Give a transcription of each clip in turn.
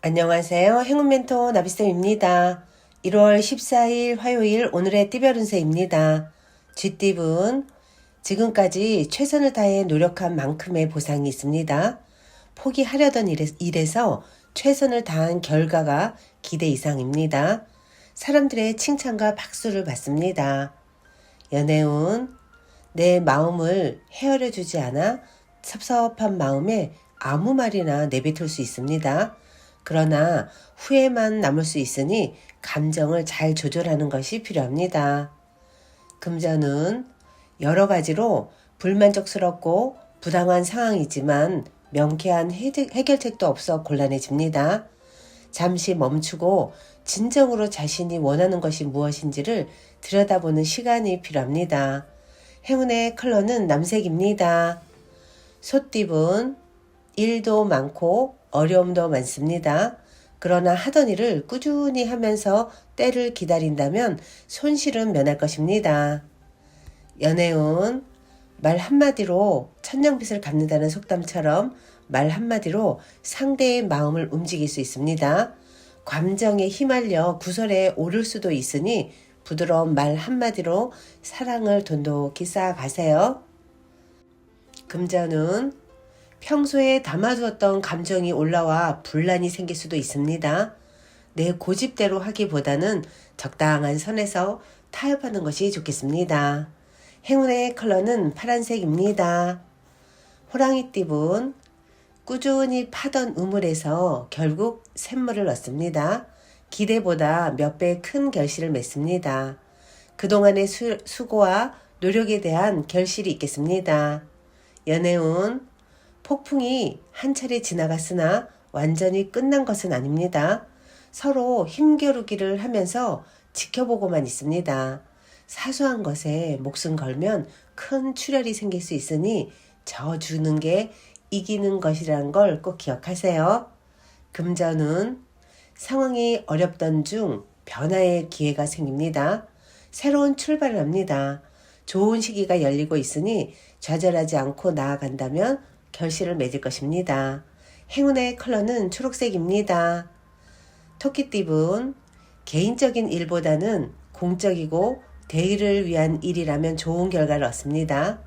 안녕하세요. 행운 멘토 나비쌤입니다. 1월 14일 화요일 오늘의 띠별 운세입니다. 쥐띠분, 지금까지 최선을 다해 노력한 만큼의 보상이 있습니다. 포기하려던 일에서 최선을 다한 결과가 기대 이상입니다. 사람들의 칭찬과 박수를 받습니다. 연애운, 내 마음을 헤아려 주지 않아 섭섭한 마음에 아무 말이나 내뱉을 수 있습니다. 그러나 후회만 남을 수 있으니 감정을 잘 조절하는 것이 필요합니다. 금전은 여러 가지로 불만족스럽고 부당한 상황이지만 명쾌한 해결책도 없어 곤란해집니다. 잠시 멈추고 진정으로 자신이 원하는 것이 무엇인지를 들여다보는 시간이 필요합니다. 행운의 컬러는 남색입니다. 소띠분, 일도 많고 어려움도 많습니다. 그러나 하던 일을 꾸준히 하면서 때를 기다린다면 손실은 면할 것입니다. 연애운, 말 한마디로 천냥빚을 갚는다는 속담처럼 말 한마디로 상대의 마음을 움직일 수 있습니다. 감정에 휘말려 구설에 오를 수도 있으니 부드러운 말 한마디로 사랑을 돈독히 쌓아가세요. 금전운, 평소에 담아두었던 감정이 올라와 분란이 생길 수도 있습니다. 내 고집대로 하기보다는 적당한 선에서 타협하는 것이 좋겠습니다. 행운의 컬러는 파란색입니다. 호랑이띠분, 꾸준히 파던 우물에서 결국 샘물을 얻습니다. 기대보다 몇 배 큰 결실을 맺습니다. 그동안의 수고와 노력에 대한 결실이 있겠습니다. 연애운, 폭풍이 한 차례 지나갔으나 완전히 끝난 것은 아닙니다. 서로 힘겨루기를 하면서 지켜보고만 있습니다. 사소한 것에 목숨 걸면 큰 출혈이 생길 수 있으니 져주는 게 이기는 것이라는 걸 꼭 기억하세요. 금전은 상황이 어렵던 중 변화의 기회가 생깁니다. 새로운 출발을 합니다. 좋은 시기가 열리고 있으니 좌절하지 않고 나아간다면 결실을 맺을 것입니다. 행운의 컬러는 초록색입니다. 토끼띠분, 개인적인 일보다는 공적이고 대의를 위한 일이라면 좋은 결과를 얻습니다.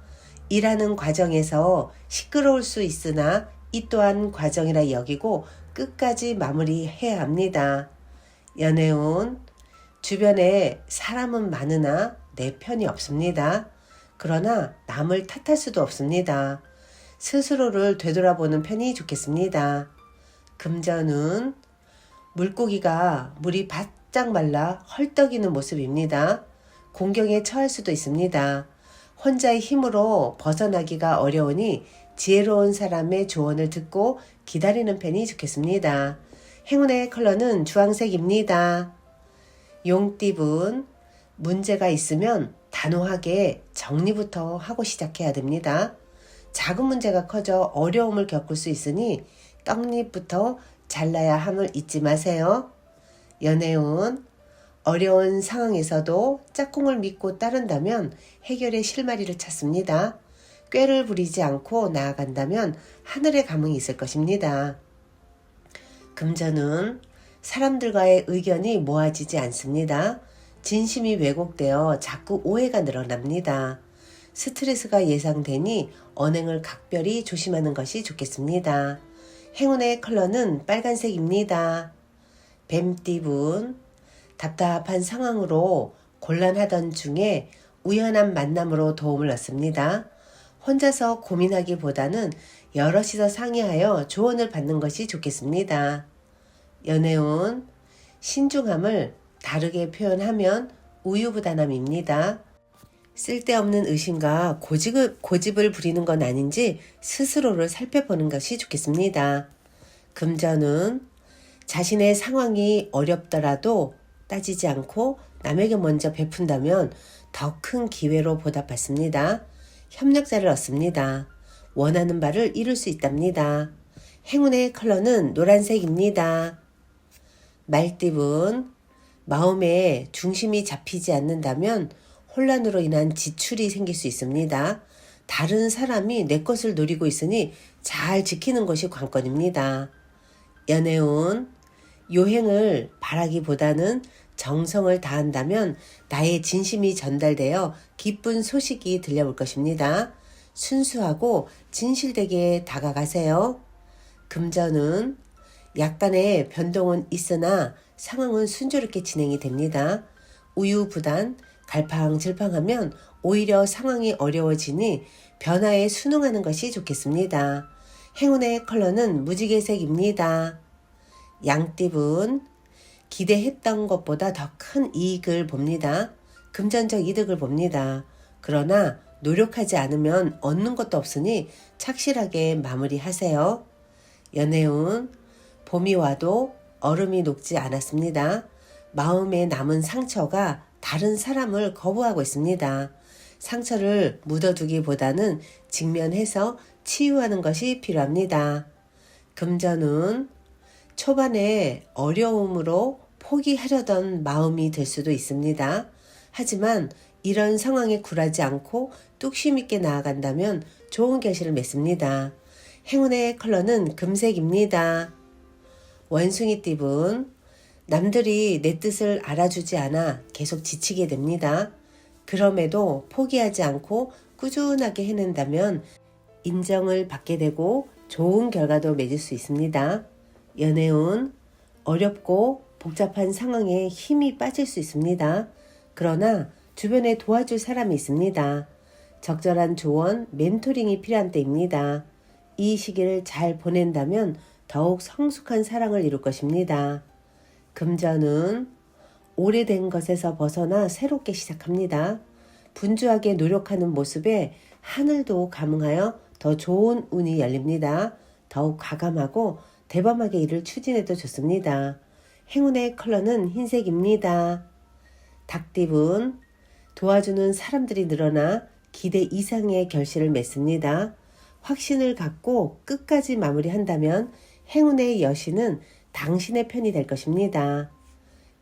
일하는 과정에서 시끄러울 수 있으나 이 또한 과정이라 여기고 끝까지 마무리해야 합니다. 연애운, 주변에 사람은 많으나 내 편이 없습니다. 그러나 남을 탓할 수도 없습니다. 스스로를 되돌아보는 편이 좋겠습니다. 금전은 물고기가 물이 바짝 말라 헐떡이는 모습입니다. 공경에 처할 수도 있습니다. 혼자의 힘으로 벗어나기가 어려우니 지혜로운 사람의 조언을 듣고 기다리는 편이 좋겠습니다. 행운의 컬러는 주황색입니다. 용띠분, 문제가 있으면 단호하게 정리부터 하고 시작해야 됩니다. 작은 문제가 커져 어려움을 겪을 수 있으니 떡잎부터 잘라야 함을 잊지 마세요. 연애운, 어려운 상황에서도 짝꿍을 믿고 따른다면 해결의 실마리를 찾습니다. 꾀를 부리지 않고 나아간다면 하늘의 감흥이 있을 것입니다. 금전은 사람들과의 의견이 모아지지 않습니다. 진심이 왜곡되어 자꾸 오해가 늘어납니다. 스트레스가 예상되니 언행을 각별히 조심하는 것이 좋겠습니다. 행운의 컬러는 빨간색입니다. 뱀띠분, 답답한 상황으로 곤란하던 중에 우연한 만남으로 도움을 얻습니다. 혼자서 고민하기보다는 여럿이서 상의하여 조언을 받는 것이 좋겠습니다. 연애운, 신중함을 다르게 표현하면 우유부단함입니다. 쓸데없는 의심과 고집을 부리는 건 아닌지 스스로를 살펴보는 것이 좋겠습니다. 금전은 자신의 상황이 어렵더라도 따지지 않고 남에게 먼저 베푼다면 더 큰 기회로 보답받습니다. 협력자를 얻습니다. 원하는 바를 이룰 수 있답니다. 행운의 컬러는 노란색입니다. 말띠분, 마음에 중심이 잡히지 않는다면 혼란으로 인한 지출이 생길 수 있습니다. 다른 사람이 내 것을 노리고 있으니 잘 지키는 것이 관건입니다. 연애운, 요행을 바라기보다는 정성을 다한다면 나의 진심이 전달되어 기쁜 소식이 들려올 것입니다. 순수하고 진실되게 다가가세요. 금전은 약간의 변동은 있으나 상황은 순조롭게 진행이 됩니다. 우유부단 갈팡질팡하면 오히려 상황이 어려워지니 변화에 순응하는 것이 좋겠습니다. 행운의 컬러는 무지개색입니다. 양띠분 기대했던 것보다 더 큰 이익을 봅니다. 금전적 이득을 봅니다. 그러나 노력하지 않으면 얻는 것도 없으니 착실하게 마무리하세요. 연애운 봄이 와도 얼음이 녹지 않았습니다. 마음에 남은 상처가 다른 사람을 거부하고 있습니다. 상처를 묻어두기보다는 직면해서 치유하는 것이 필요합니다. 금전운 초반에 어려움으로 포기하려던 마음이 들 수도 있습니다. 하지만 이런 상황에 굴하지 않고 뚝심 있게 나아간다면 좋은 결실을 맺습니다. 행운의 컬러는 금색입니다. 원숭이띠분 남들이 내 뜻을 알아주지 않아 계속 지치게 됩니다. 그럼에도 포기하지 않고 꾸준하게 해낸다면 인정을 받게 되고 좋은 결과도 맺을 수 있습니다. 연애운 어렵고 복잡한 상황에 힘이 빠질 수 있습니다. 그러나 주변에 도와줄 사람이 있습니다. 적절한 조언, 멘토링이 필요한 때입니다. 이 시기를 잘 보낸다면 더욱 성숙한 사랑을 이룰 것입니다. 금전은 오래된 것에서 벗어나 새롭게 시작합니다. 분주하게 노력하는 모습에 하늘도 감응하여 더 좋은 운이 열립니다. 더욱 과감하고 대범하게 일을 추진해도 좋습니다. 행운의 컬러는 흰색입니다. 닭띠분 도와주는 사람들이 늘어나 기대 이상의 결실을 맺습니다. 확신을 갖고 끝까지 마무리한다면 행운의 여신은 당신의 편이 될 것입니다.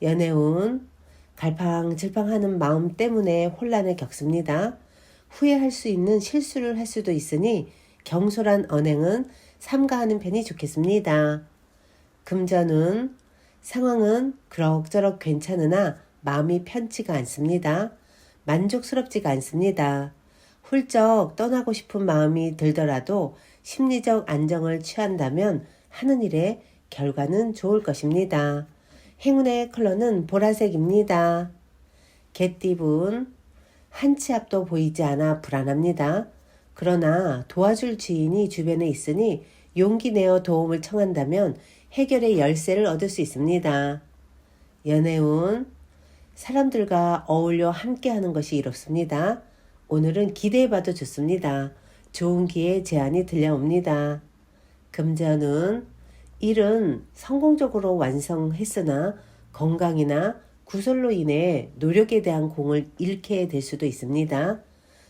연애운 갈팡질팡하는 마음 때문에 혼란을 겪습니다. 후회할 수 있는 실수를 할 수도 있으니 경솔한 언행은 삼가하는 편이 좋겠습니다. 금전운 상황은 그럭저럭 괜찮으나 마음이 편치가 않습니다. 만족스럽지가 않습니다. 훌쩍 떠나고 싶은 마음이 들더라도 심리적 안정을 취한다면 하는 일에 결과는 좋을 것입니다. 행운의 컬러는 보라색입니다. 개띠분 한 치 앞도 보이지 않아 불안합니다. 그러나 도와줄 지인이 주변에 있으니 용기 내어 도움을 청한다면 해결의 열쇠를 얻을 수 있습니다. 연애운 사람들과 어울려 함께하는 것이 이롭습니다. 오늘은 기대해봐도 좋습니다. 좋은 기회 제안이 들려옵니다. 금전운 일은 성공적으로 완성했으나 건강이나 구설로 인해 노력에 대한 공을 잃게 될 수도 있습니다.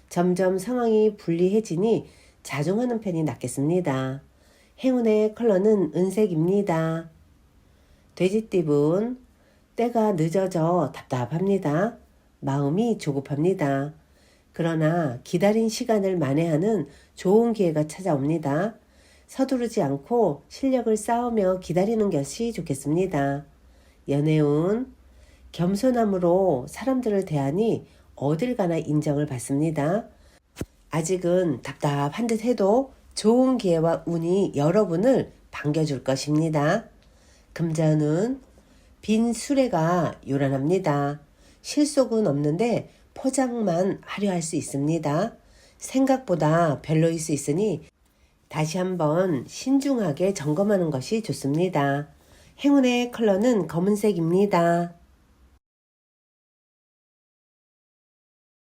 점점 상황이 불리해지니 자중하는 편이 낫겠습니다. 행운의 컬러는 은색입니다. 돼지띠분 때가 늦어져 답답합니다. 마음이 조급합니다. 그러나 기다린 시간을 만회하는 좋은 기회가 찾아옵니다. 서두르지 않고 실력을 쌓으며 기다리는 것이 좋겠습니다. 연애운 겸손함으로 사람들을 대하니 어딜 가나 인정을 받습니다. 아직은 답답한 듯 해도 좋은 기회와 운이 여러분을 반겨줄 것입니다. 금전운 빈 수레가 요란합니다. 실속은 없는데 포장만 하려 할 수 있습니다. 생각보다 별로일 수 있으니 다시 한번 신중하게 점검하는 것이 좋습니다. 행운의 컬러는 검은색입니다.